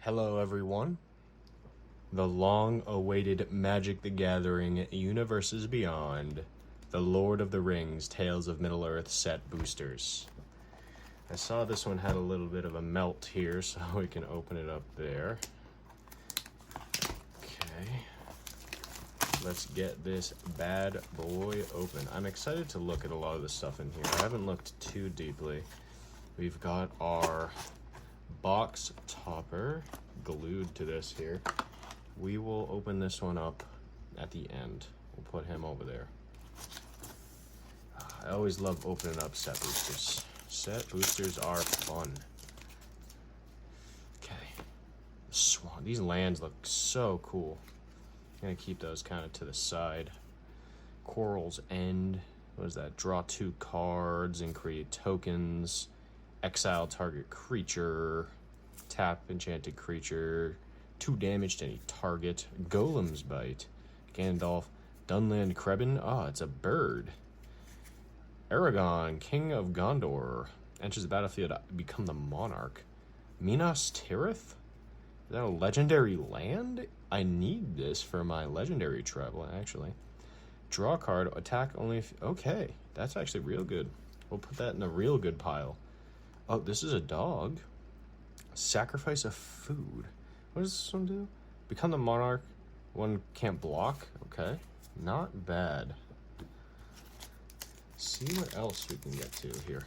Hello, everyone. The long-awaited Magic the Gathering Universes Beyond, the Lord of the Rings Tales of Middle-earth set boosters. I saw this one had a little bit of a melt here, so we can open it up there. Okay. Let's get this bad boy open. I'm excited to look at a lot of the stuff in here. I haven't looked too deeply. We've got our box topper glued to this here. We will open this one up at the end. We'll put him over there. I always love opening up set boosters. Set boosters are fun. Okay. Swan. These lands look so cool. I'm gonna keep those kind of to the side. Coral's End. What is that? Draw 2 cards and create tokens. Exile target creature. Tap enchanted creature. 2 damage to any target. Golem's Bite. Gandalf. Dunland Krebin. Ah, it's a bird. Aragon, King of Gondor. Enters the battlefield to become the monarch. Minas Tirith? Is that a legendary land? I need this for my legendary travel, actually. Draw a card. Attack only if... Okay, that's actually real good. We'll put that in the real good pile. Oh, this is a dog. Sacrifice a food. What does this one do? Become the monarch. One can't block. Okay. Not bad. See what else we can get to here.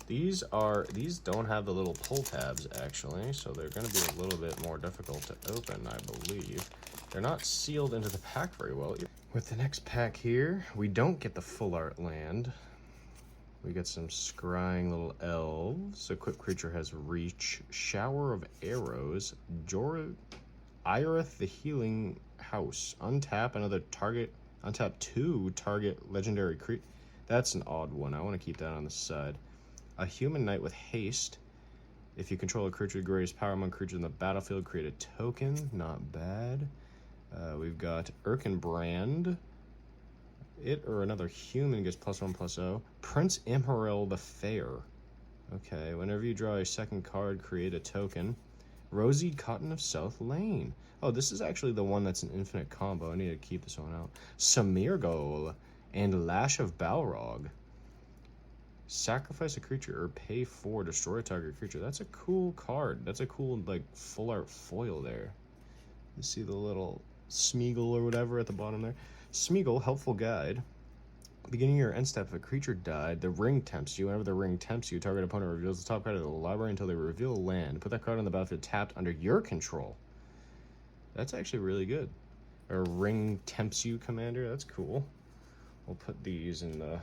These don't have the little pull tabs actually, so they're going to be a little bit more difficult to open, I believe. They're not sealed into the pack very well. With the next pack here, we don't get the full art land. We get some scrying little elves. Equipped creature has reach. Shower of arrows. Irith the Healing House. Untap another target. Untap 2 target legendary creature. That's an odd one. I want to keep that on the side. A human knight with haste. If you control a creature with greatest power among creatures in the battlefield, create a token. Not bad. We've got Erkenbrand. It or another human gets +1/+0. Prince Imheril the Fair. Okay, whenever you draw a second card, create a token. Rosy Cotton of South Lane. Oh, this is actually the one that's an infinite combo. I need to keep this one out. Samirgol and Lash of Balrog. Sacrifice a creature or pay 4, destroy a target creature. That's a cool card. That's a cool, like, full art foil there. You see the little Smeagol or whatever at the bottom there? Smeagol, helpful guide. Beginning your end step, if a creature died, the ring tempts you. Whenever the ring tempts you, target opponent reveals the top card of the library until they reveal a land. Put that card on the battlefield tapped under your control. That's actually really good. A ring tempts you, commander. That's cool. We'll put these in the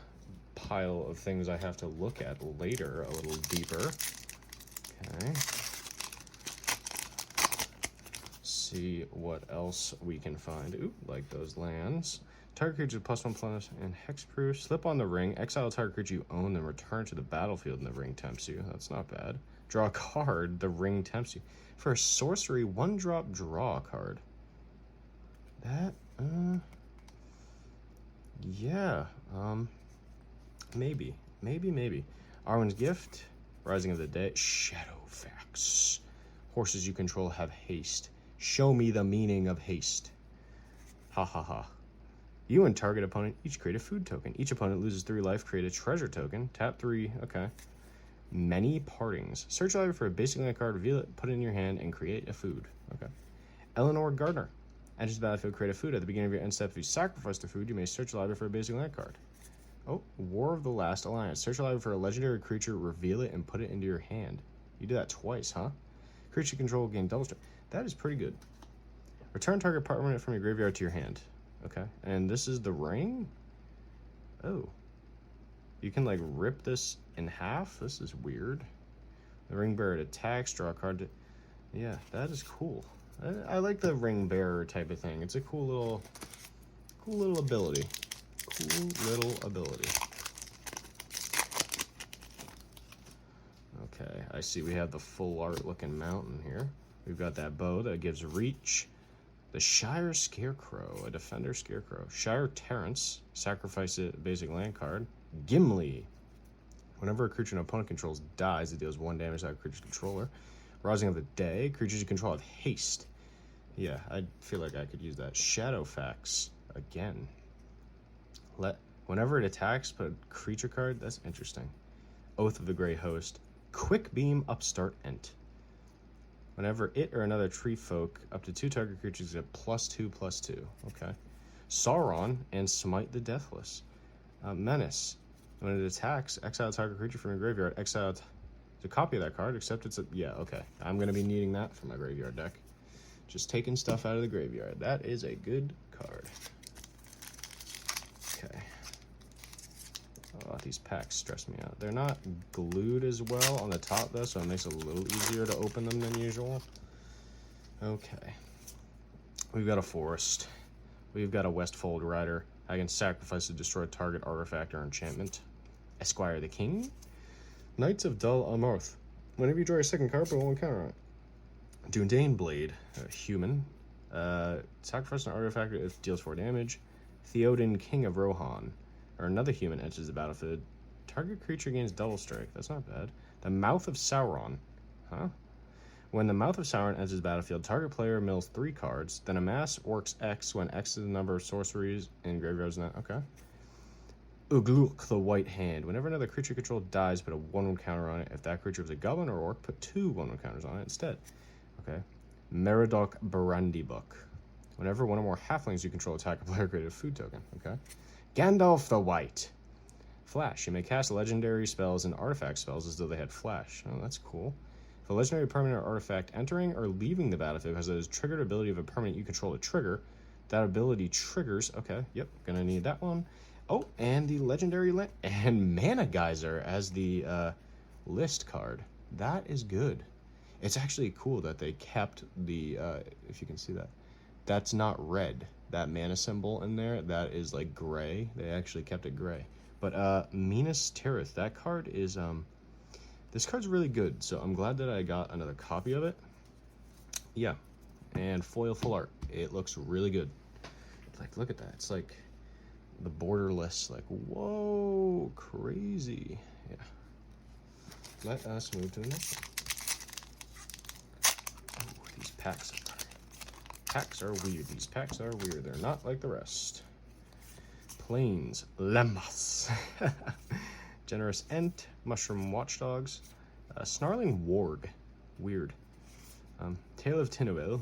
pile of things I have to look at later a little deeper. Okay. See what else we can find. Ooh, like those lands. Target creature +1/+ and hexproof. Slip on the ring. Exile target creature you own, then return to the battlefield and the ring tempts you. That's not bad. Draw a card. The ring tempts you. For a sorcery, 1-drop, draw a card. That, yeah, maybe. Arwen's Gift. Rising of the Dead. Shadowfax. Horses you control have haste. Show me the meaning of haste. Ha ha ha. You and target opponent each create a food token. Each opponent loses 3 life, create a treasure token. Tap 3, okay. Many Partings. Search library for a basic land card, reveal it, put it in your hand, and create a food. Okay. Eleanor Gardner. Enters the battlefield, create a food. At the beginning of your end step, if you sacrifice the food, you may search the library for a basic land card. Oh, War of the Last Alliance. Search the library for a legendary creature, reveal it, and put it into your hand. You do that twice, huh? Creature control will gain double strength. That is pretty good. Return target permanent from your graveyard to your hand. Okay, and this is the ring? Oh. You can, like, rip this in half? This is weird. The ring bearer attacks, draw a card. Yeah, that is cool. I like the ring bearer type of thing. It's a cool little ability. Cool little ability. Okay, I see we have the full art looking mountain here. We've got that bow that gives reach. The Shire Scarecrow, a defender scarecrow. Shire Terrence, sacrifice a basic land card. Gimli. Whenever a creature an opponent controls dies, it deals 1 damage to that creature's controller. Rising of the Day. Creatures you control have haste. Yeah, I feel like I could use that. Shadowfax again. Whenever it attacks, put a creature card. That's interesting. Oath of the Grey Host. Quick Beam Upstart Ent. Whenever it or another tree folk, up to 2 target creatures get +2/+2. Okay. Sauron and Smite the Deathless. Menace. When it attacks, exile a target creature from your graveyard. Exile a copy of that card, except it's a... Yeah, okay. I'm going to be needing that for my graveyard deck. Just taking stuff out of the graveyard. That is a good card. Okay. Oh, these packs stress me out. They're not glued as well on the top, though, so it makes it a little easier to open them than usual. Okay. We've got a Forest. We've got a Westfold Rider. I can sacrifice to destroy a target artifact or enchantment. Esquire the King. Knights of Dol Amroth. Whenever you draw a second card, put 1 counter on it. Dundane Blade. Human. Sacrifice an artifact if it deals 4 damage. Theoden, King of Rohan. Or another human enters the battlefield. Target creature gains double strike. That's not bad. The Mouth of Sauron. Huh? When the Mouth of Sauron enters the battlefield, target player mills 3 cards, then amass Orcs X when X is the number of sorceries in graveyards. Okay. Ugluk, the White Hand. Whenever another creature control dies, put a 1/1 counter on it. If that creature is a goblin or orc, put 2 1/1 counters on it instead. Okay. Merodach Barandibuk. Whenever one or more halflings you control attack a player, create a food token. Okay. Gandalf the White. Flash. You may cast legendary spells and artifact spells as though they had flash. Oh, that's cool. If a legendary permanent or artifact entering or leaving the battlefield has a triggered ability of a permanent you control to trigger, that ability triggers. Okay, yep, gonna need that one. Oh, and the legendary and Mana Geyser as the list card. That is good. It's actually cool that they kept the, if you can see that, that's not red. That mana symbol in there, that is like gray. They actually kept it gray. But Minas Tirith, that card is, this card's really good, so I'm glad that I got another copy of it. Yeah, and foil full art. It looks really good. Like, look at that. It's like the borderless, like, whoa, crazy. Yeah. Let us move to the next one. Oh, these packs are weird. These packs are weird. They're not like the rest. Plains Lembas. Generous Ent. Mushroom Watchdogs. Snarling Warg. Weird. Tale of Tinuil.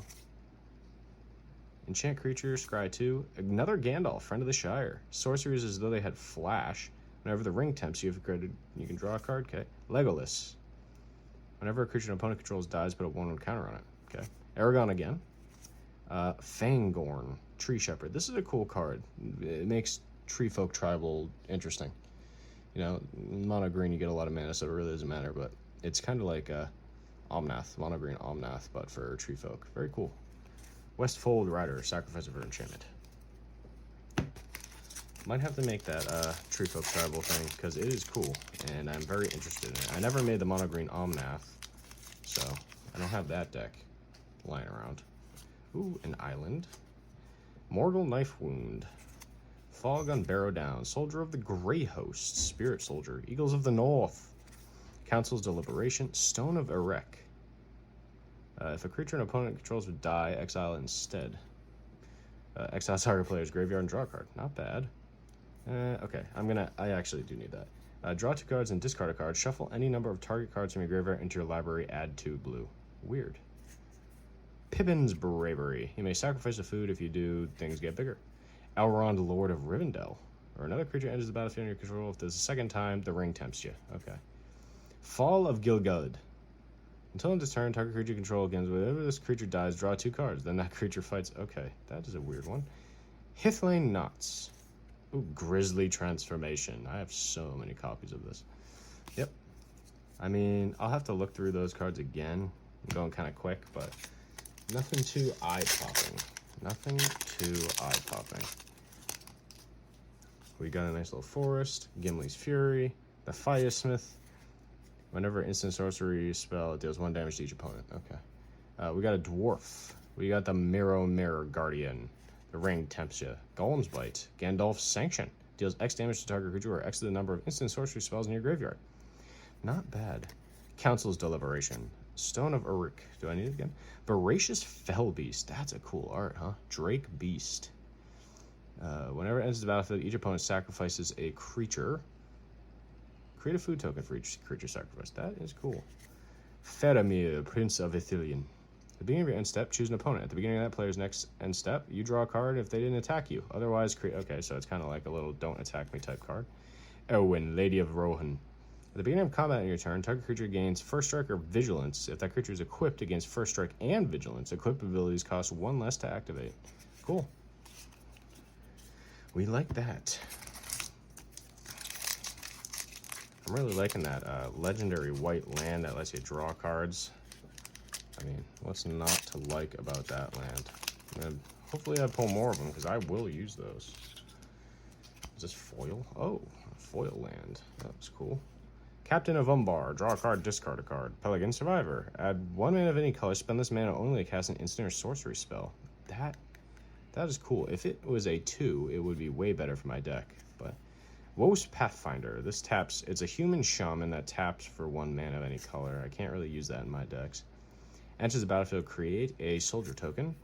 Enchant creature, scry 2. Another Gandalf, Friend of the Shire. Sorceries as though they had flash. Whenever the ring tempts you, if you can draw a card. Okay. Legolas. Whenever a creature an opponent controls dies, put a 1/1 counter on it. Okay. Aragon again. Fangorn, Tree Shepherd. This is a cool card. It makes Tree Folk Tribal interesting. You know, mono green, you get a lot of mana, so it really doesn't matter, but it's kind of like Omnath, mono green Omnath, but for Tree Folk. Very cool. Westfold Rider, sacrifice of her enchantment. Might have to make that Tree Folk Tribal thing, because it is cool, and I'm very interested in it. I never made the mono green Omnath, so I don't have that deck lying around. Ooh, an island. Morgul Knife Wound. Fog on Barrow Down. Soldier of the Grey Host. Spirit Soldier. Eagles of the North. Council's Deliberation. Stone of Erech. If a creature an opponent controls would die, exile it instead. Exile target player's graveyard and draw a card. Not bad. Okay, I actually do need that. Draw 2 cards and discard a card. Shuffle any number of target cards from your graveyard into your library. Add 2 blue. Weird. Pippin's Bravery. You may sacrifice a food. If you do, things get bigger. Elrond, Lord of Rivendell. Or another creature enters the battlefield in your control. If there's a second time, the ring tempts you. Okay. Fall of Gilgalad. Until end of turn, target creature control again. Whenever this creature dies, draw 2 cards. Then that creature fights. Okay, that is a weird one. Hithlane Knots. Ooh, Grisly Transformation. I have so many copies of this. Yep. I mean, I'll have to look through those cards again. I'm going kind of quick, but nothing too eye-popping. Nothing too eye-popping. We got a nice little forest. Gimli's Fury. The Firasmith. Whenever instant sorcery spell, it deals 1 damage to each opponent. Okay. We got a dwarf. We got the Mirror Guardian. The ring tempts you. Golem's Bite. Gandalf's Sanction. Deals X damage to target creature or X to the number of instant sorcery spells in your graveyard. Not bad. Council's Deliberation. Stone of Uruk. Do I need it again? Voracious Fell Beast. That's a cool art, huh? Drake Beast. Whenever it enters the battlefield, each opponent sacrifices a creature. Create a food token for each creature sacrifice. That is cool. Faramir, Prince of Ithilien. At the beginning of your end step, choose an opponent. At the beginning of that player's next end step, you draw a card if they didn't attack you. Otherwise, create... Okay, so it's kind of like a little don't attack me type card. Owen, Lady of Rohan. At the beginning of combat on your turn, target creature gains first strike or vigilance. If that creature is equipped against first strike and vigilance, equipped abilities cost 1 less to activate. Cool. We like that. I'm really liking that legendary white land that lets you draw cards. I mean, what's not to like about that land? And hopefully I pull more of them, because I will use those. Is this foil? Oh, foil land. That was cool. Captain of Umbar. Draw a card, discard a card. Pelican Survivor. Add 1 mana of any color. Spend this mana only to cast an instant or sorcery spell. That is cool. If it was a 2, it would be way better for my deck. But Wo's Pathfinder. This taps. It's a human shaman that taps for 1 mana of any color. I can't really use that in my decks. Enters the battlefield. Create a soldier token.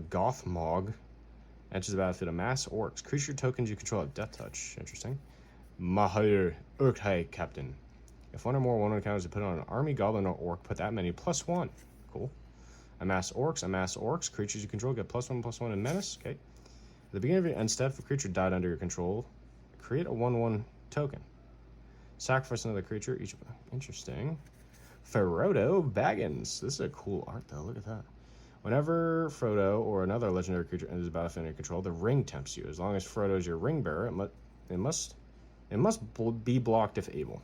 Goth Mog. Enters the battlefield. Amass orcs. Creature tokens you control have death touch. Interesting. Mahir Urkhai Captain. If 1 or more 1/1 counters are put on an army, goblin, or orc, put that many +1. Cool. Amass orcs. Creatures you control get +1/+1 in menace. Okay. At the beginning of your end step, if a creature died under your control, create a 1/1 token. Sacrifice another creature. Each. Interesting. Frodo Baggins. This is a cool art, though. Look at that. Whenever Frodo or another legendary creature enters the battlefield under your control, the ring tempts you. As long as Frodo is your ring bearer, it must be blocked if able.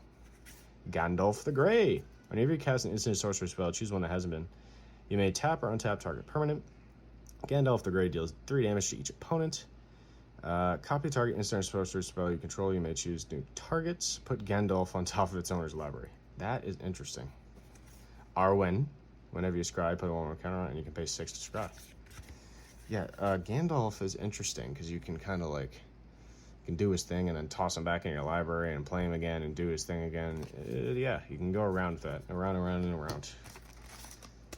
Gandalf the Grey. Whenever you cast an instant sorcery spell, choose one that hasn't been. You may tap or untap target permanent. Gandalf the Grey deals 3 damage to each opponent. Copy target instant or sorcery spell you control. You may choose new targets. Put Gandalf on top of its owner's library. That is interesting. Arwen. Whenever you scry, put a 1/1 counter on it, and you can pay 6 to scry. Yeah, Gandalf is interesting because you can kind of like... can do his thing and then toss him back in your library and play him again and do his thing again. Yeah, you can go around that. Around, and around.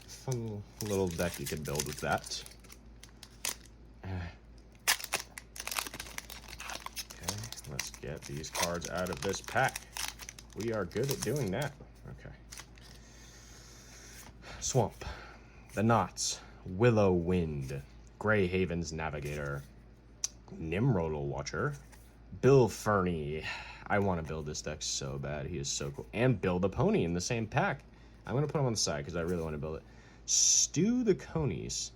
Fun little deck you could build with that. Okay, let's get these cards out of this pack. We are good at doing that. Okay. Swamp. The Knots. Willow Wind. Grey Haven's Navigator. Nimrodal Watcher. Bill Ferny. I want to build this deck so bad. He is so cool. And Build a Pony in the same pack. I'm going to put him on the side because I really want to build it. Stew the Conies.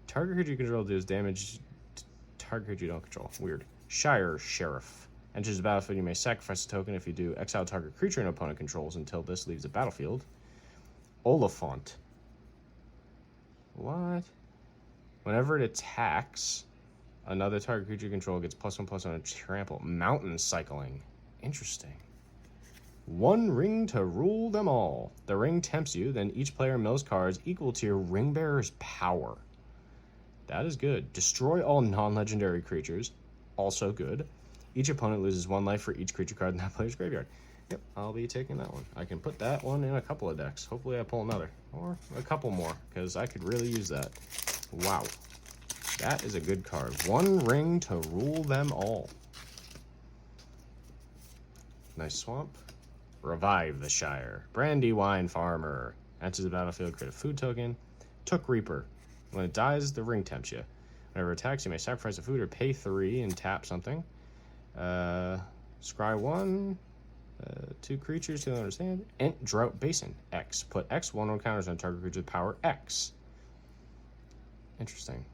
Target creature you control deals damage to target creature you don't control. Weird. Shire Sheriff. Enters the battlefield. You may sacrifice a token. If you do, exile target creature an opponent controls until this leaves the battlefield. Oliphant. What? Whenever it attacks... another target creature you control gets +1/+1 on a trample. Mountain cycling. Interesting. 1 ring to rule them all. The ring tempts you, then each player mills cards equal to your ring bearer's power. That is good. Destroy all non-legendary creatures. Also good. Each opponent loses 1 life for each creature card in that player's graveyard. Yep, I'll be taking that one. I can put that one in a couple of decks. Hopefully I pull another. Or a couple more, because I could really use that. Wow. That is a good card. 1 ring to rule them all. Nice swamp. Revive the Shire. Brandywine Farmer. Enters the battlefield, create a food token. Took Reaper. When it dies, the ring tempts you. Whenever it attacks, you may sacrifice a food or pay 3 and tap something. Scry 1. 2 creatures, you don't understand. Ent Drought Basin. X. Put X 1/1 counters on target creature with power X. Interesting.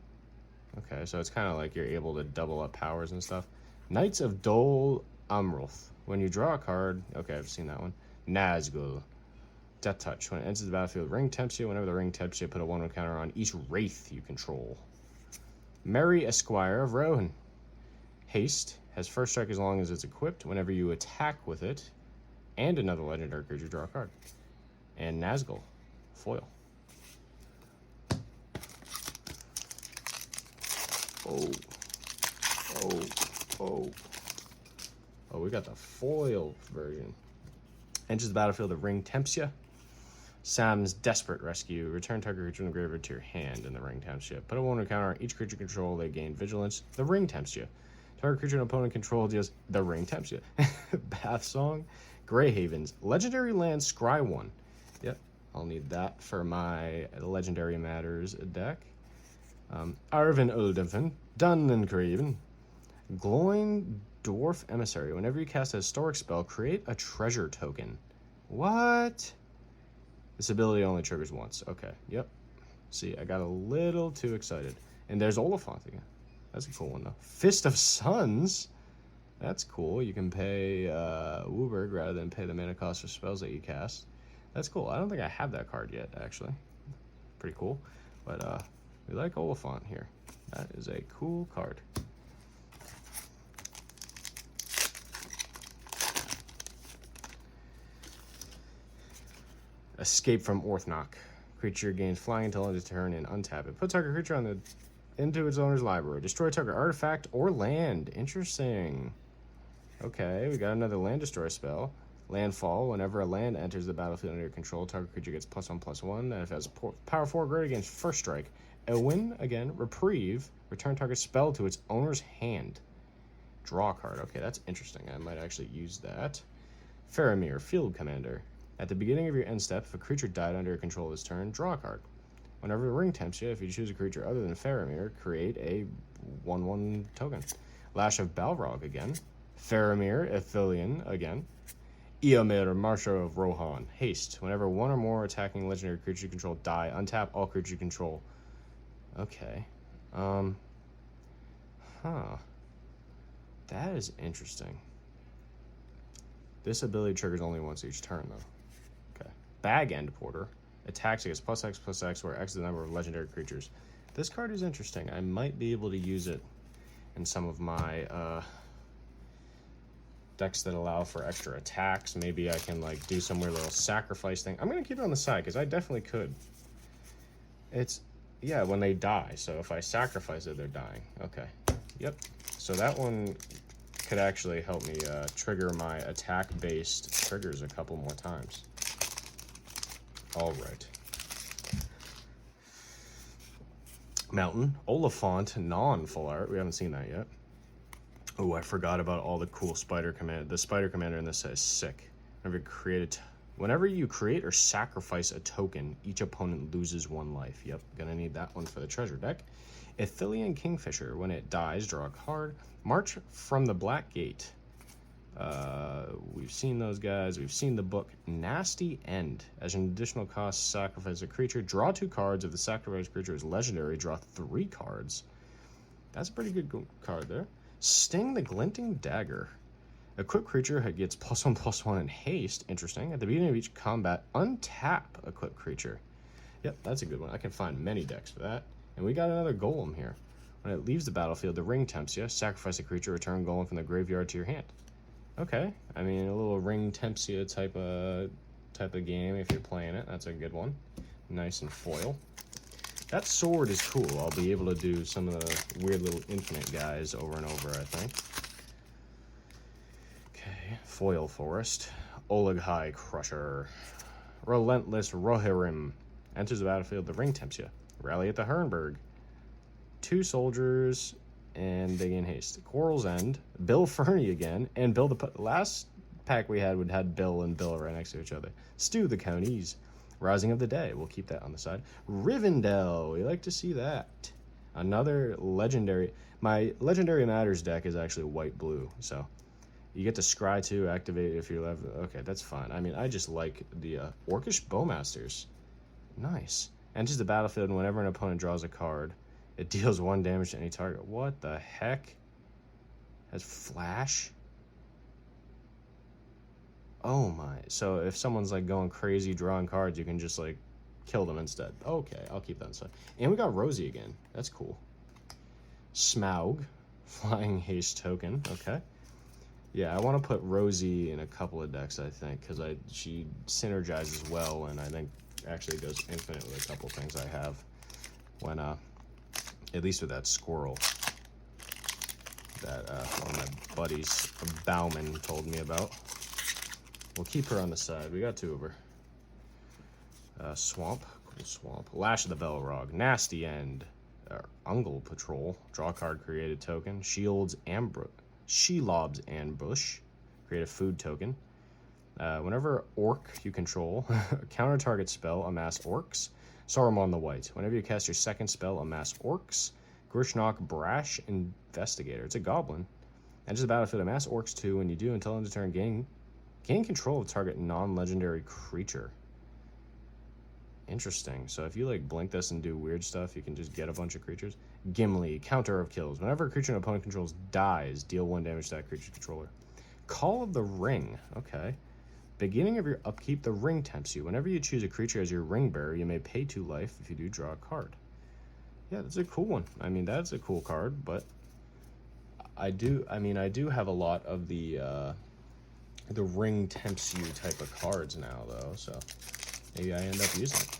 Okay, so it's kind of like you're able to double up powers and stuff. Knights of Dol Amroth. When you draw a card... okay, I've seen that one. Nazgul. Death Touch. When it enters the battlefield, ring tempts you. Whenever the ring tempts you, put a 1/1 counter on each wraith you control. Merry Esquire of Rohan. Haste. Has first strike as long as it's equipped. Whenever you attack with it and another legendary creature, draw a card. And Nazgul. Foil. Oh, we got the foil version. Enters the battlefield, the ring tempts you. Sam's Desperate Rescue. Return target creature from the graveyard to your hand in the ring temperature. Put a 1 counter on each creature control. They gain vigilance. The ring temperature. Target creature and opponent control deals the ring temperature. Bath Song. Grey Havens. Legendary land Scry 1. Yep, I'll need that for my Legendary Matters deck. Arvin Uldenfen. Dun and Craven. Glowing Dwarf Emissary. Whenever you cast a historic spell, create a treasure token. What? This ability only triggers once. Okay, yep. See, I got a little too excited. And there's Oliphant again. That's a cool one, though. Fist of Suns? That's cool. You can pay Wooburg rather than pay the mana cost for spells that you cast. That's cool. I don't think I have that card yet, actually. Pretty cool. But we like Oliphant here. That is a cool card. Escape from Orthnok. Creature gains flying until end of turn and untap it. Put target creature into its owner's library. Destroy target artifact or land. Interesting. Okay, we got another land destroy spell. Landfall. Whenever a land enters the battlefield under your control, target creature gets +1/+1. And if it has power 4 greater against first strike. Win again. Reprieve. Return target spell to its owner's hand. Draw a card. Okay, that's interesting. I might actually use that. Faramir, Field Commander. At the beginning of your end step, if a creature died under your control this turn, draw a card. Whenever the ring tempts you, if you choose a creature other than Faramir, create a 1/1 token. Lash of Balrog again. Faramir, Ithilien again. Eomir, Marshal of Rohan. Haste. Whenever one or more attacking legendary creature you control die, untap all creature you control. Okay. That is interesting. This ability triggers only once each turn, though. Okay. Bag End Porter. Attacks against +X/+X, where X is the number of legendary creatures. This card is interesting. I might be able to use it in some of my decks that allow for extra attacks. Maybe I can like do some weird little sacrifice thing. I'm going to keep it on the side because I definitely could. It's, yeah, when they die. So if I sacrifice it, they're dying. Okay. Yep. So that one could actually help me trigger my attack-based triggers a couple more times. All right. Mountain, Oliphant, non-full art. We haven't seen that yet. Oh, I forgot about all the cool spider commander. The spider commander in this is sick. Whenever you create or sacrifice a token, each opponent loses 1 life. Yep, gonna need that one for the treasure deck. Ithilien Kingfisher. When it dies, draw a card. March from the Black Gate. We've seen those guys. We've seen the book. Nasty End. As an additional cost, sacrifice a creature. Draw 2 cards. If the sacrificed creature is legendary, draw 3 cards. That's a pretty good card there. Sting the Glinting Dagger. Equipped creature gets +1/+1 in haste. Interesting. At the beginning of each combat, untap equipped creature. Yep, that's a good one. I can find many decks for that. And we got another golem here. When it leaves the battlefield, the ring tempts you. Sacrifice a creature, return golem from the graveyard to your hand. Okay, I mean a little ring tempts you type of game if you're playing it. That's a good one. Nice and foil. That sword is cool. I'll be able to do some of the weird little infinite guys over and over, I think. Okay, foil forest. Olaghai Crusher. Relentless Rohirrim. Enters the battlefield, the ring tempts you. Rally at the Hernberg. 2 soldiers, and they gain haste. Quarrel's End, Bill Fernie again, and Bill the last pack we had Bill and Bill right next to each other. Stew the Counties. Rising of the Day, we'll keep that on the side. Rivendell, we like to see that. Another legendary. My Legendary Matters deck is actually white-blue, so you get to scry 2, activate if you're level. Okay, that's fine. I mean, I just like the Orcish Bowmasters. Nice. Enters the battlefield, and whenever an opponent draws a card, it deals 1 damage to any target. What the heck? Has flash? Oh my. So if someone's like going crazy drawing cards, you can just like kill them instead. Okay, I'll keep that inside. And we got Rosie again. That's cool. Smaug. Flying haste token. Okay. Yeah, I want to put Rosie in a couple of decks, I think, because she synergizes well, and I think actually goes infinite with a couple things I have. When at least with that squirrel that one of my buddies Bauman told me about. We'll keep her on the side. We got 2 of her. Swamp. Cool swamp. Lash of the Belrog. Nasty End. Ungle Patrol. Draw a card, create a token. Shelob's Ambush. Create a food token. Whenever orc you control, counter target spell, amass orcs. Saruman the White. Whenever you cast your second spell, amass orcs. Grishnock Brash Investigator. It's a goblin. Enters the battlefield, amass orcs 2. When you do, until end of turn, gain control of target non-legendary creature. Interesting. So if you like blink this and do weird stuff, you can just get a bunch of creatures. Gimli, counter of kills. Whenever a creature an opponent controls dies, deal 1 damage to that creature's controller. Call of the Ring. Okay. Beginning of your upkeep, the ring tempts you. Whenever you choose a creature as your ring bearer, you may pay 2 life. If you do, draw a card. Yeah, that's a cool one. I mean, that's a cool card, but I do have a lot of the ring tempts you type of cards now, though, so maybe I end up using it.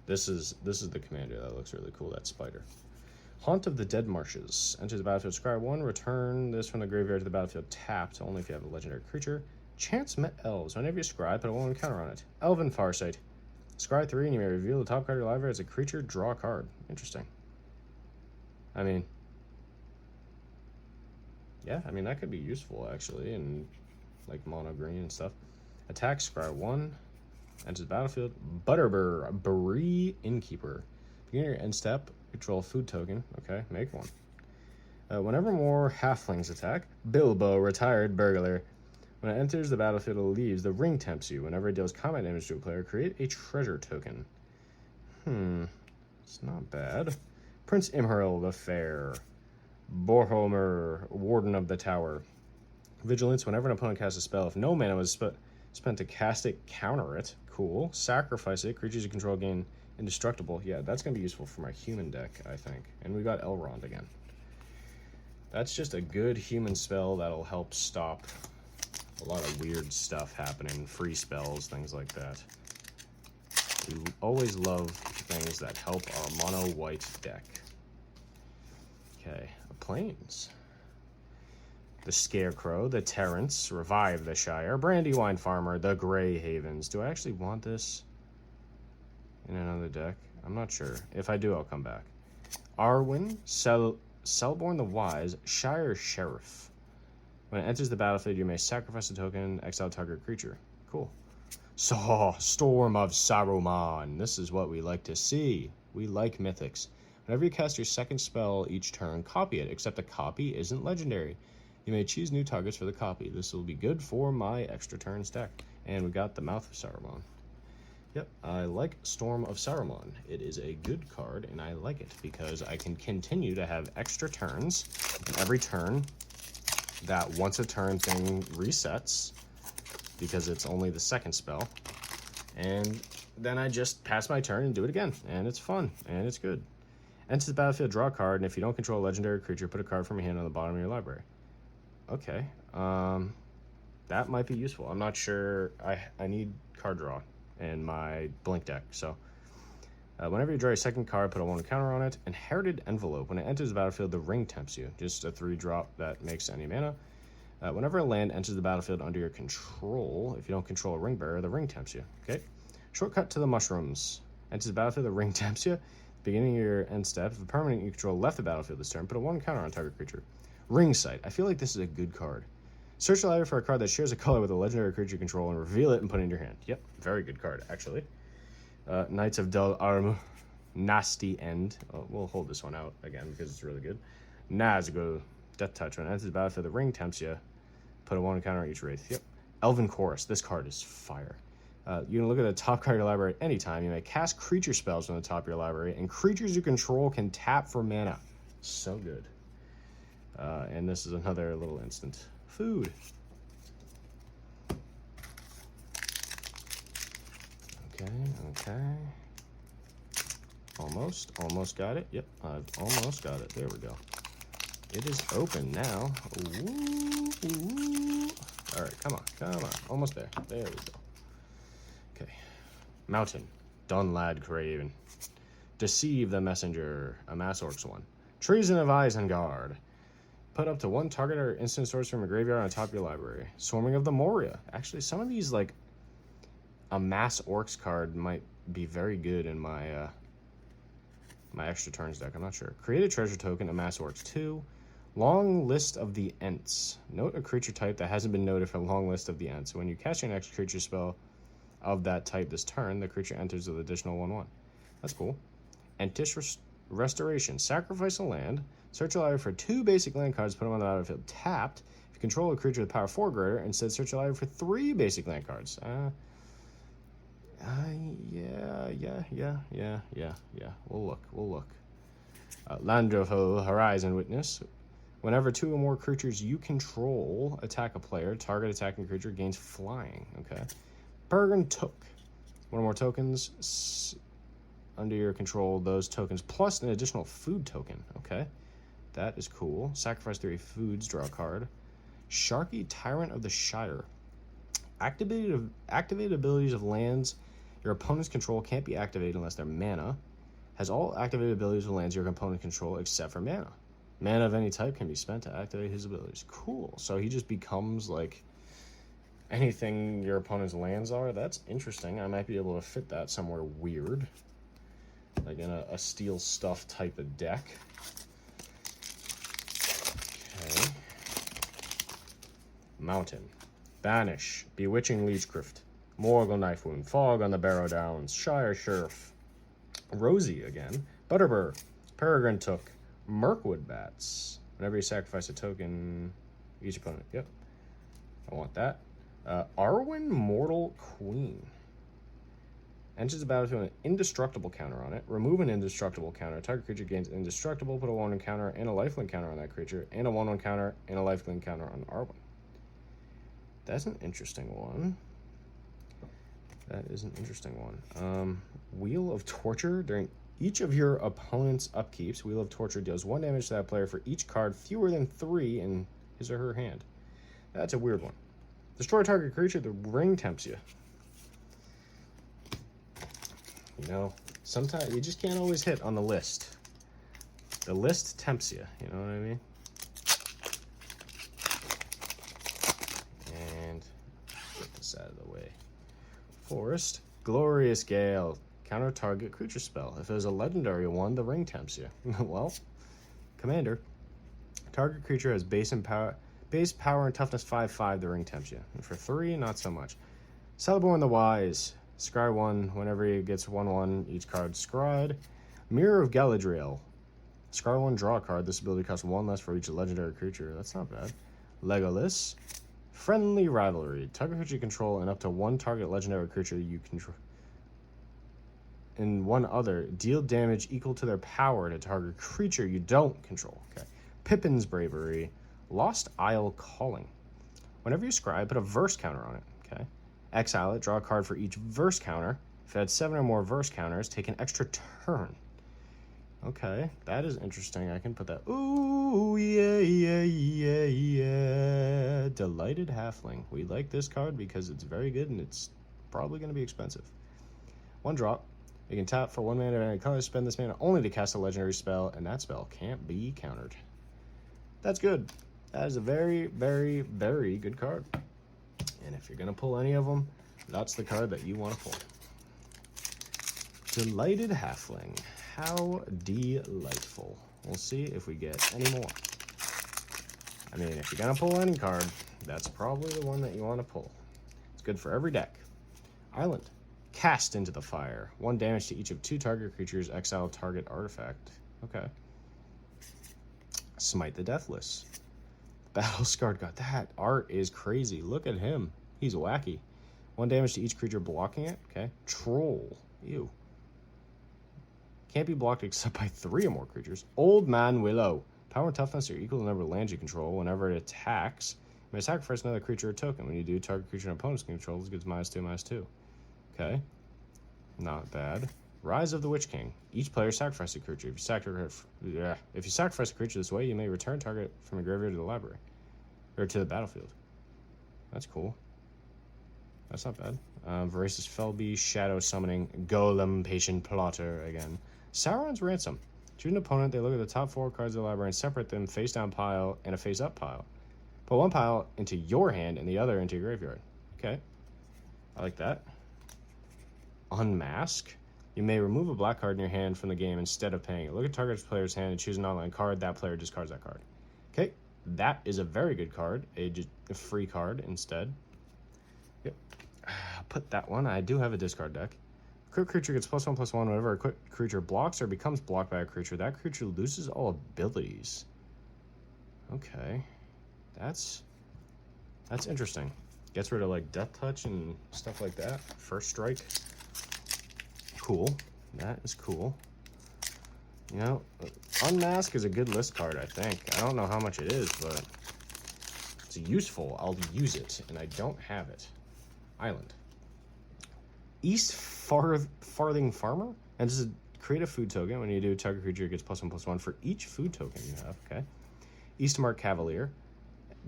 This is the commander that looks really cool, that spider. Haunt of the Dead Marshes. Enter the battlefield, scry 1, return this from the graveyard to the battlefield tapped, only if you have a legendary creature. Chance Met Elves. Whenever you scry, put a 1 counter on it. Elven Farsight. Scry 3, and you may reveal the top card of your library as a creature, draw a card. Interesting. I mean, yeah, I mean, that could be useful, actually, in, like, mono green and stuff. Attack, scry 1. Enters the battlefield. Butterbur, Innkeeper. Beginning your end step, control a food token. Okay, make 1. Whenever more halflings attack, Bilbo, Retired Burglar. When it enters the battlefield or leaves, the ring tempts you. Whenever it deals combat damage to a player, create a treasure token. It's not bad. Prince Imheril the Fair. Borhomer, Warden of the Tower. Vigilance, whenever an opponent casts a spell, if no mana was spent to cast it, counter it. Cool. Sacrifice it. Creatures you control gain indestructible. Yeah, that's going to be useful for my human deck, I think. And we got Elrond again. That's just a good human spell that'll help stop a lot of weird stuff happening. Free spells, things like that. We always love things that help our mono-white deck. Okay, Plains. The Scarecrow, the Terrence, Revive the Shire, Brandywine Farmer, the Grey Havens. Do I actually want this in another deck? I'm not sure. If I do, I'll come back. Arwen, Selborn the Wise, Shire Sheriff. When it enters the battlefield, you may sacrifice a token, exile target creature. Cool. Storm of Saruman. This is what we like to see. We like mythics. Whenever you cast your second spell each turn, copy it, except the copy isn't legendary. You may choose new targets for the copy. This will be good for my extra turns deck. And we got the Mouth of Saruman. Yep, I like Storm of Saruman. It is a good card, and I like it because I can continue to have extra turns. And every turn, that once a turn thing resets because it's only the second spell. And then I just pass my turn and do it again. And it's fun, and it's good. Enter the battlefield, draw a card, and if you don't control a legendary creature, put a card from your hand on the bottom of your library. Okay, that might be useful. I'm not sure. I need card draw in my blink deck, so whenever you draw your second card, put a 1 counter on it. Inherited Envelope. When it enters the battlefield, the ring tempts you. Just a 3-drop that makes any mana. Whenever a land enters the battlefield under your control, if you don't control a ring bearer, the ring tempts you. Okay. Shortcut to the Mushrooms. Enters the battlefield, the ring tempts you. Beginning of your end step, if a permanent you control left the battlefield this turn, put a 1 counter on target creature. Ring Sight. I feel like this is a good card. Search the library for a card that shares a color with a legendary creature you control and reveal it and put it in your hand. Yep, very good card, actually. Knights of Dol Arm. Nasty End. We'll hold this one out again because it's really good. Nazgul. Death Touch. When it enters the battlefield, the ring tempts you. Put a 1 counter on each wraith. Yep. Elven Chorus. This card is fire. You can look at the top card of your library at any time. You may cast creature spells from the top of your library, and creatures you control can tap for mana. So good. And this is another little instant. Food. Okay. Almost got it. Yep, I've almost got it. There we go. It is open now. Ooh. All right, come on. Almost there. There we go. Okay. Mountain. Dunlad Craven. Deceive the Messenger. Amass Orcs 1. Treason of Isengard. Put up to one target or instant source from a graveyard on top of your library. Swarming of the Moria. Actually, some of these, like, a Mass Orcs card might be very good in my my extra turns deck. I'm not sure. Create a treasure token, a Mass Orcs 2. Long list of the Ents. Note a creature type that hasn't been noted for a long list of the Ents. When you cast your next creature spell of that type this turn, the creature enters with additional 1/1. That's cool. Entish Restoration. Sacrifice a land. Search your library for 2 basic land cards, put them on the battlefield tapped. If you control a creature with power 4 greater, instead search your library for 3 basic land cards. Yeah. We'll look. Landrofo Horizon Witness. Whenever 2 or more creatures you control attack a player, target attacking creature gains flying. Okay. Peregrine Took. 1 or more tokens under your control, those tokens plus an additional food token. Okay. That is cool. Sacrifice 3 foods, draw a card. Sharky, Tyrant of the Shire. Activated abilities of lands your opponent's control can't be activated unless they're mana. Has all activated abilities of lands your opponent control except for mana. Mana of any type can be spent to activate his abilities. Cool. So he just becomes like anything your opponent's lands are. That's interesting. I might be able to fit that somewhere weird. Like in a steel stuff type of deck. Okay. Mountain. Banish. Bewitching Leechcraft. Morgul Knife Wound. Fog on the Barrow Downs. Shire Sheriff. Rosie again. Butterbur. Peregrine Took. Mirkwood Bats. Whenever you sacrifice a token, each opponent. Yep. I want that. Arwen Mortal Queen. Enters the battlefield with an indestructible counter on it. Remove an indestructible counter. Target creature gains indestructible. Put a 1/1 counter and a lifelink counter on that creature. And a 1/1 counter and a lifelink counter on Arwen. That's an interesting one. That is an interesting one. Wheel of Torture. During each of your opponent's upkeeps, Wheel of Torture deals 1 damage to that player for each card fewer than 3 in his or her hand. That's a weird one. Destroy target creature, the ring tempts you. You know, sometimes you just can't always hit on the list. The list tempts you, you know what I mean? And get this out of the way. Forest, Glorious Gale. Counter target creature spell. If it was a legendary one, the ring tempts you. Well, Commander. Target creature has base power and toughness 5/5, the ring tempts you. And for 3, not so much. Celeborn the Wise. Scry 1. Whenever he gets 1/1, each card scryed. Mirror of Galadriel. Scry 1, draw a card. This ability costs 1 less for each legendary creature. That's not bad. Legolas. Friendly Rivalry. Target creature you control and up to 1 target legendary creature you control. And 1 other, deal damage equal to their power to target creature you don't control. Okay. Pippin's Bravery. Lost Isle Calling. Whenever you scry, put a verse counter on it. Okay. Exile it, draw a card for each verse counter. If it had 7 or more verse counters, take an extra turn. Okay, that is interesting. I can put that. Ooh, yeah. Delighted Halfling. We like this card because it's very good and it's probably going to be expensive. 1 drop. You can tap for 1 mana of any color, spend this mana only to cast a legendary spell, and that spell can't be countered. That's good. That is a very, very, very good card. And if you're going to pull any of them, that's the card that you want to pull. Delighted Halfling. How delightful. We'll see if we get any more. I mean, if you're going to pull any card, that's probably the one that you want to pull. It's good for every deck. Island. Cast into the Fire. 1 damage to each of 2 target creatures. Exile target artifact. Okay. Smite the Deathless. Battle Scarred God. That art is crazy. Look at him. He's wacky. 1 damage to each creature blocking it. Okay. Troll. Ew. Can't be blocked except by 3 or more creatures. Old Man Willow. Power and toughness are equal to the number of lands you control. Whenever it attacks, you may sacrifice another creature or token. When you do, target creature and opponent's control gets -2/-2. Okay. Not bad. Rise of the Witch King. Each player sacrifices a creature. If you sacrifice a creature this way, you may return target from a graveyard to the library. Or to the battlefield. That's cool. That's not bad. Voracious Felby, Shadow Summoning, Golem, Patient Plotter again. Sauron's Ransom. Choose an opponent, they look at the top 4 cards of the library and separate them face down pile and a face up pile. Put one pile into your hand and the other into your graveyard. Okay. I like that. Unmask. You may remove a black card in your hand from the game instead of paying it. Look at target player's hand and choose an online card. That player discards that card. Okay. That is a very good card. A free card instead. Yep. Put that one. I do have a discard deck. Quick creature gets +1/+1 whenever a quick creature blocks or becomes blocked by a creature. That creature loses all abilities. Okay. That's interesting. Gets rid of like Death Touch and stuff like that. First Strike. Cool. That is cool. You know, Unmask is a good list card, I think. I don't know how much it is, but it's useful. I'll use it, and I don't have it. Island. East Farthing Farmer, and this is create a food token. When you do, target creature gets +1/+1 for each food token you have. Okay. Eastmark Cavalier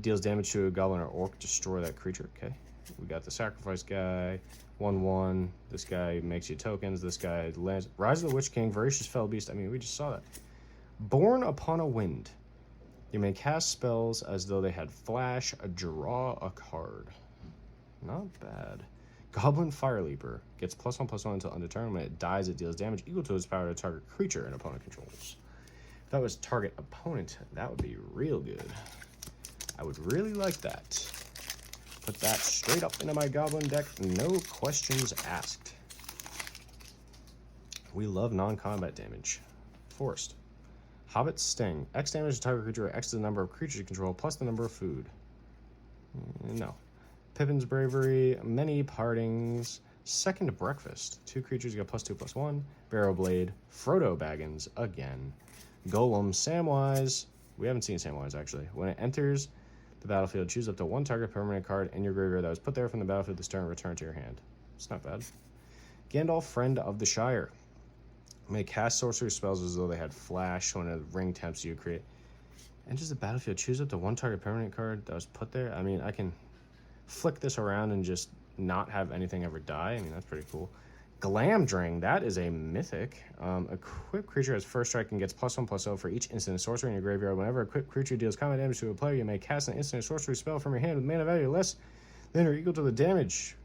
deals damage to a goblin or orc. Destroy that creature. Okay. We got the sacrifice guy. 1/1. This guy makes you tokens. This guy lands. Rise of the Witch King. Voracious Fell Beast. I mean, we just saw that. Born Upon a Wind. You may cast spells as though they had flash. Draw a card. Not bad. Goblin Fireleaper gets +1/+1 until undetermined. When it dies, it deals damage equal to its power to target creature an opponent controls. If that was target opponent, that would be real good. I would really like that. Put that straight up into my goblin deck, no questions asked. We love non-combat damage. Forest. Hobbit Sting. X damage to target creature, X is the number of creatures you control, plus the number of food. No. Pippin's Bravery, Many Partings, Second Breakfast. 2 creatures get +2/+1. Barrow Blade, Frodo Baggins again. Golem, Samwise. We haven't seen Samwise actually. When it enters the battlefield, choose up to 1 target permanent card in your graveyard that was put there from the battlefield this turn, return to your hand. It's not bad. Gandalf, Friend of the Shire. May cast sorcery spells as though they had flash when a ring tempts you create. Enters the battlefield, choose up to 1 target permanent card that was put there. I mean, I can flick this around and just not have anything ever die. I mean, that's pretty cool. Glamdring, that is a mythic. Equipped creature has first strike and gets +1/+0 for each instant sorcery in your graveyard. Whenever a equipped creature deals combat damage to a player, you may cast an instant sorcery spell from your hand with mana value less than or equal to the damage.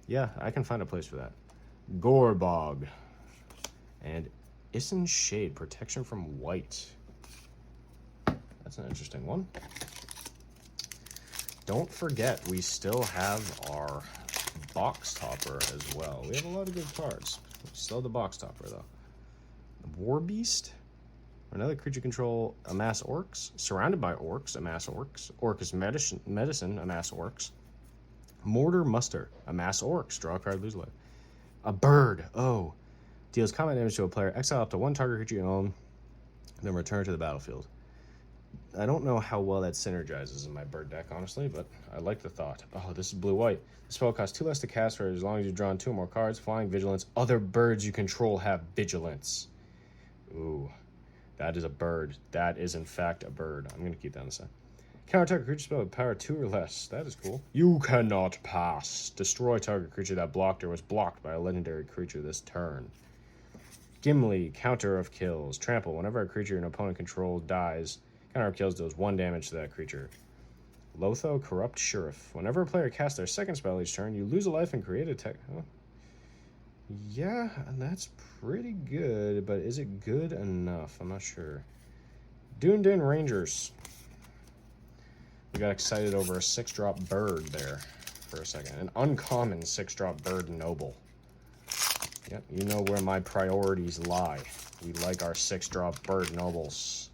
Yeah, I can find a place for that. Gorbog. And Isen Shade, protection from white. That's an interesting one. Don't forget, we still have our box topper as well. We have a lot of good cards. We still have the box topper, though. War Beast. Another creature control, amass orcs. Surrounded by orcs, amass orcs. Orc is medicine, amass orcs. Mortar Muster, amass orcs. Draw a card, lose life. A bird. Oh. Deals combat damage to a player. Exile up to 1 target creature you own. Then return to the battlefield. I don't know how well that synergizes in my bird deck, honestly, but I like the thought. Oh, this is blue-white. The spell costs 2 less to cast for as long as you've drawn 2 more cards. Flying, Vigilance. Other birds you control have Vigilance. Ooh, that is a bird. That is, in fact, a bird. I'm going to keep that on the side. Counter-attack a creature spell with power 2 or less. That is cool. You cannot pass. Destroy target creature that blocked or was blocked by a legendary creature this turn. Gimli, Counter of Kills. Trample. Whenever a creature an opponent controls dies, Counter of Kills deals 1 damage to that creature. Lotho, Corrupt Sheriff. Whenever a player casts their second spell each turn, you lose a life and create a tech. Oh. Yeah, that's pretty good, but is it good enough? I'm not sure. Dunedin Rangers. We got excited over a 6-drop bird there for a second. An uncommon 6-drop bird noble. Yep, you know where my priorities lie. We like our 6-drop bird nobles.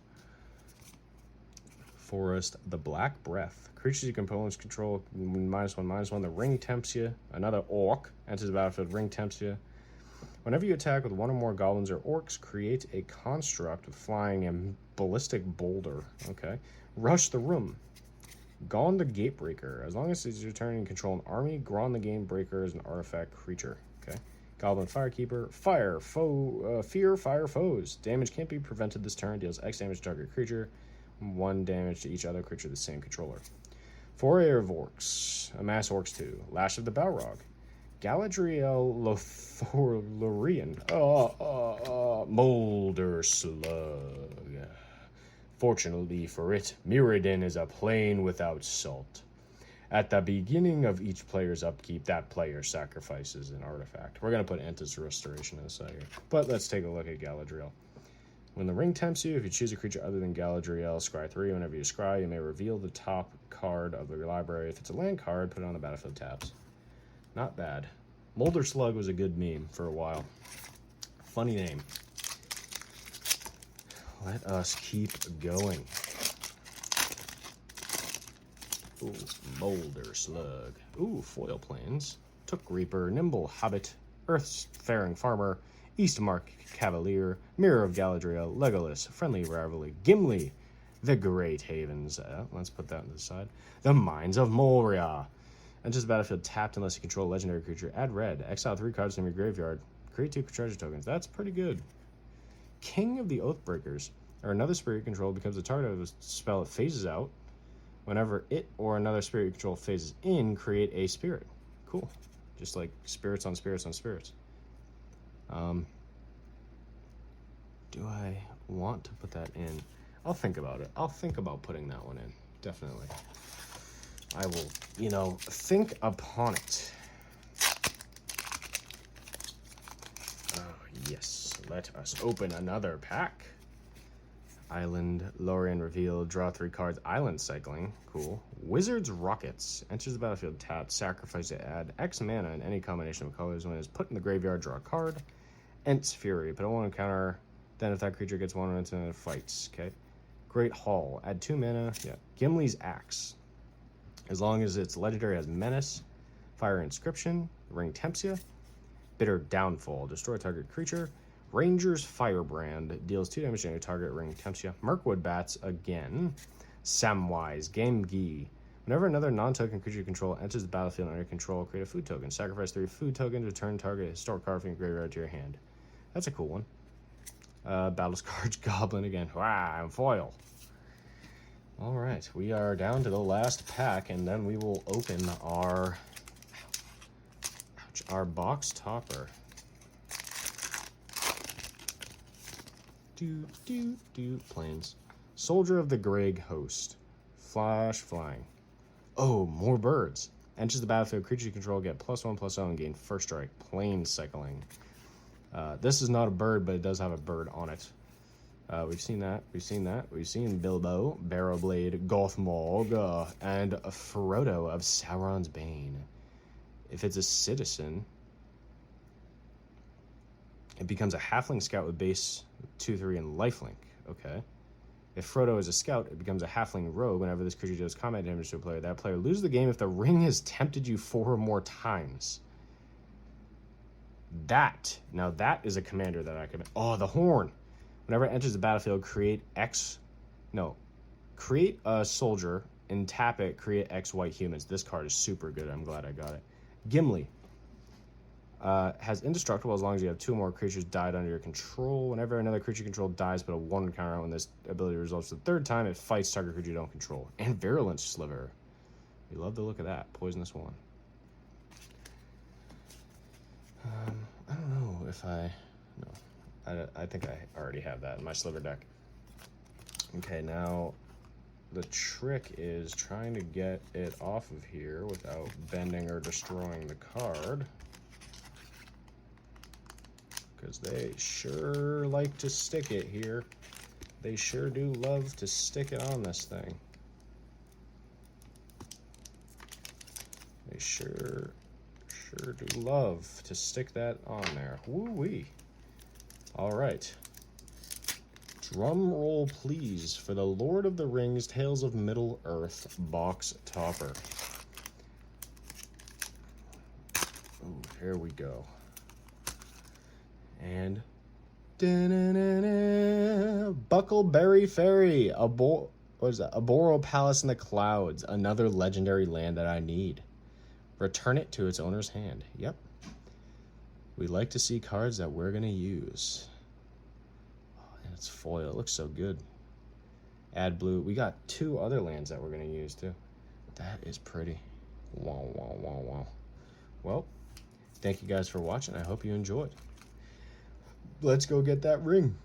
Forest, the Black Breath. Creatures you components control, -1/-1. The ring tempts you. Another orc enters the battlefield, ring tempts you. Whenever you attack with 1 or more goblins or orcs, create a construct with flying and ballistic boulder. Okay. Rush the Room. Gone the Gatebreaker. As long as it's your turn and control an army, Gone the Gatebreaker is an artifact creature. Okay. Goblin Firekeeper. Fear fire foes. Damage can't be prevented this turn. Deals X damage to target creature. 1 damage to each other creature of the same controller. Forayer of Orcs. Amass Orcs 2. Lash of the Balrog. Galadriel Lothorian. Molder Slug. Fortunately for it, Mirrodin is a plane without salt. At the beginning of each player's upkeep, that player sacrifices an artifact. We're going to put Entis Restoration in a second. But let's take a look at Galadriel. When the ring tempts you, if you choose a creature other than Galadriel, scry 3. Whenever you scry, you may reveal the top card of your library. If it's a land card, put it on the battlefield tabs. Not bad. Molder Slug was a good meme for a while. Funny name. Let us keep going. Ooh, Molder Slug. Ooh, foil planes. Took Reaper, Nimble Hobbit, Earthfaring Farmer, Eastmark Cavalier, Mirror of Galadriel, Legolas, Friendly Rivalry, Gimli, the Great Havens. Let's put that on the side. The Mines of Moria. Enters the battlefield tapped unless you control a legendary creature. Add red. Exile 3 cards from your graveyard. Create 2 treasure tokens. That's pretty good. King of the Oathbreakers. Or another spirit control becomes the target of a spell it phases out. Whenever it or another spirit you control phases in, create a spirit. Cool. Just like spirits on spirits on spirits. Do I want to put that in? I'll think about it. I'll think about putting that one in. Definitely. I will, think upon it. Yes. Let us open another pack. Island, Lorien Reveal, draw 3 cards, Island Cycling, cool. Wizard's Rockets, enters the battlefield tapped, sacrifice to add X mana in any combination of colors. When it's put in the graveyard, draw a card. Ent's Fury, put a 1 encounter, then if that creature gets 1 into it fights, okay. Great Hall, add 2 mana, yeah. Gimli's Axe, as long as it's legendary, has Menace, Fire Inscription, Ring tempts you. Bitter Downfall, destroy target creature. Ranger's Firebrand deals 2 damage to any target, ring tempts you. Mirkwood Bats again. Samwise Gamgee. Whenever another non-token creature you control enters the battlefield under your control, create a food token. Sacrifice 3 food tokens, return target historic card from your graveyard to your hand. That's a cool one. Battlescar's Goblin again. Wow, I'm foil. Alright, we are down to the last pack, and then we will open our box topper. Planes. Soldier of the Greg Host. Flash flying. Oh, more birds. Enters the battlefield, creature you control get +1/+0 and gain first strike. Plane cycling. This is not a bird, but it does have a bird on it. We've seen that. We've seen Bilbo, Barrowblade, Gothmog, and Frodo of Sauron's Bane. If it's a citizen, it becomes a halfling scout with base 2/3 and lifelink. Okay. If Frodo is a scout, it becomes a halfling rogue. Whenever this creature deals combat damage to a player, that player loses the game if the ring has tempted you 4 or more times. Now that is a commander that I can... Oh, the Horn. Whenever it enters the battlefield, create a soldier and tap it, create X white humans. This card is super good. I'm glad I got it. Gimli. Has indestructible as long as you have 2 more creatures died under your control. Whenever another creature you control dies, put a 1 counter when this ability results the 3rd time, it fights target creature you don't control. And Virulent Sliver. We love the look of that. Poisonous 1. I don't know if I think I already have that in my Sliver deck. Okay, now the trick is trying to get it off of here without bending or destroying the card. Because they sure like to stick it here. They sure do love to stick it on this thing. They sure do love to stick that on there. Woo-wee. All right. Drum roll, please, for the Lord of the Rings Tales of Middle-earth box topper. Oh, here we go. And Buckleberry Ferry, what is that? Aboro Palace in the Clouds, another legendary land that I need. Return it to its owner's hand. Yep. We like to see cards that we're gonna use. Oh, and it's foil. It looks so good. Add blue. We got 2 other lands that we're gonna use too. That is pretty. Wow. Well, Thank you guys for watching. I hope you enjoyed. Let's go get that ring.